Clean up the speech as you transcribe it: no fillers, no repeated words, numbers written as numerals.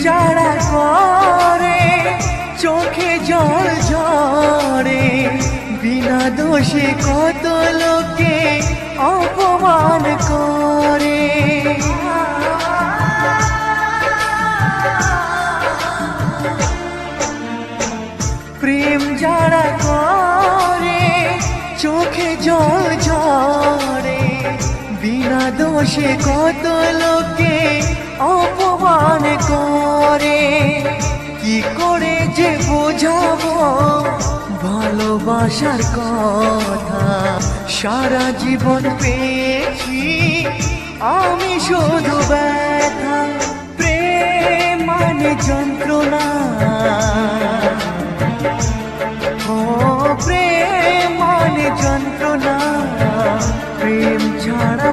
যারা করে চোখে জল ঝরে, বিনা দোষে কত লোকে অপমান করে। প্রেম যারা করে চোখে জল ঝরে, বিনা দোষে কত লোকে অপমান করে। কি করে যে বোঝাবো ভালোবাসার কথা, সারা জীবন পেয়েছি আমি শুধু ব্যথা। প্রেম মানে যন্ত্রণা, ও প্রেম মানে যন্ত্রণা, প্রেম ছাড়া